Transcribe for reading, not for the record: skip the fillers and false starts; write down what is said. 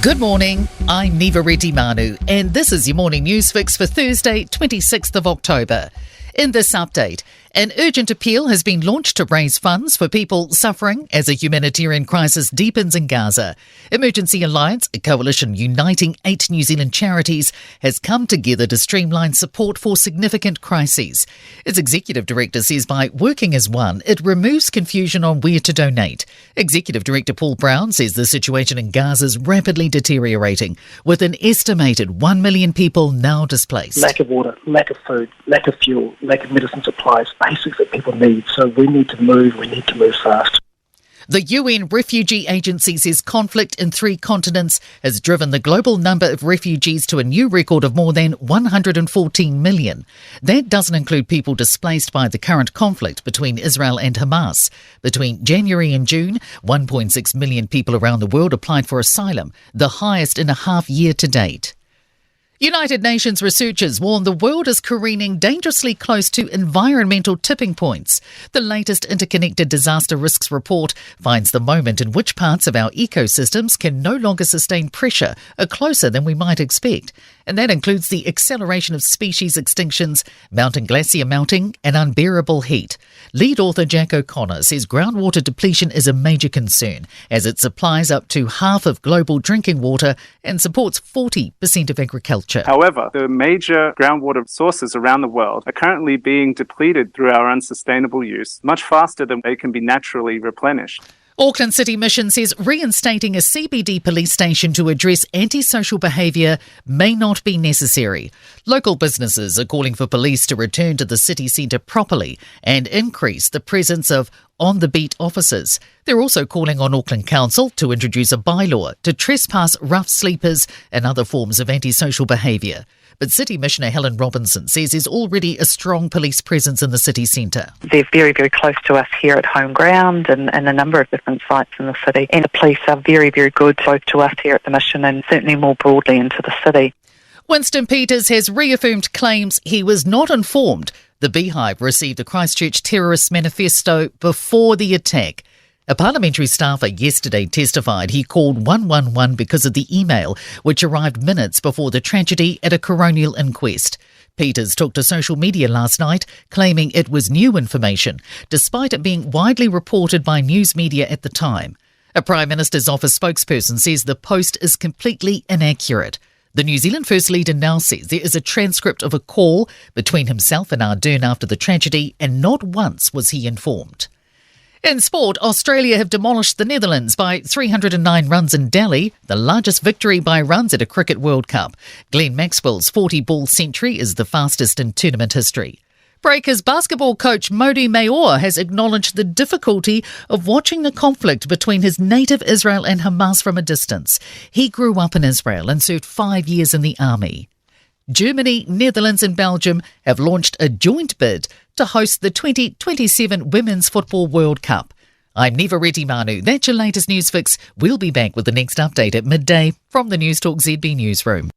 Good morning, I'm Niva Reddy-Manu, and this is your morning news fix for Thursday, 26th of October. In this update, an urgent appeal has been launched to raise funds for people suffering as a humanitarian crisis deepens in Gaza. Emergency Alliance, a coalition uniting 8 New Zealand charities, has come together to streamline support for significant crises. Its executive director says by working as one, it removes confusion on where to donate. Executive Director Paul Brown says the situation in Gaza is rapidly deteriorating, with an estimated 1 million people now displaced. Lack of water, lack of food, lack of fuel, lack of medicine supplies, basics that people need. So we need to move fast. The UN Refugee Agency says conflict in 3 continents has driven the global number of refugees to a new record of more than 114 million. That doesn't include people displaced by the current conflict between Israel and Hamas. Between January and June, 1.6 million people around the world applied for asylum, the highest in a half year to date. United Nations researchers warn the world is careening dangerously close to environmental tipping points. The latest Interconnected Disaster Risks report finds the moment in which parts of our ecosystems can no longer sustain pressure are closer than we might expect. And that includes the acceleration of species extinctions, mountain glacier melting and unbearable heat. Lead author Jack O'Connor says groundwater depletion is a major concern as it supplies up to half of global drinking water and supports 40% of agriculture. However, the major groundwater sources around the world are currently being depleted through our unsustainable use much faster than they can be naturally replenished. Oran City Mission says reinstating a CBD police station to address antisocial behaviour may not be necessary. Local businesses are calling for police to return to the city centre properly and increase the presence of on-the-beat officers. They're also calling on Auckland Council to introduce a bylaw to trespass rough sleepers and other forms of antisocial behaviour. But City Missioner Helen Robinson says there's already a strong police presence in the city centre. They're very, very close to us here at home ground and a number of different sites in the city. And the police are very, very good both to us here at the Mission and certainly more broadly into the city. Winston Peters has reaffirmed claims he was not informed the Beehive received the Christchurch terrorist manifesto before the attack. A parliamentary staffer yesterday testified he called 111 because of the email, which arrived minutes before the tragedy at a coronial inquest. Peters took to social media last night, claiming it was new information, despite it being widely reported by news media at the time. A Prime Minister's office spokesperson says the post is completely inaccurate. The New Zealand First Leader now says there is a transcript of a call between himself and Ardern after the tragedy, and not once was he informed. In sport, Australia have demolished the Netherlands by 309 runs in Delhi, the largest victory by runs at a Cricket World Cup. Glenn Maxwell's 40-ball century is the fastest in tournament history. Breakers basketball coach Mody Maor has acknowledged the difficulty of watching the conflict between his native Israel and Hamas from a distance. He grew up in Israel and served 5 years in the army. Germany, Netherlands and Belgium have launched a joint bid to host the 2027 Women's Football World Cup. I'm Niva Reddy-Manu. That's your latest news fix. We'll be back with the next update at midday from the Newstalk ZB newsroom.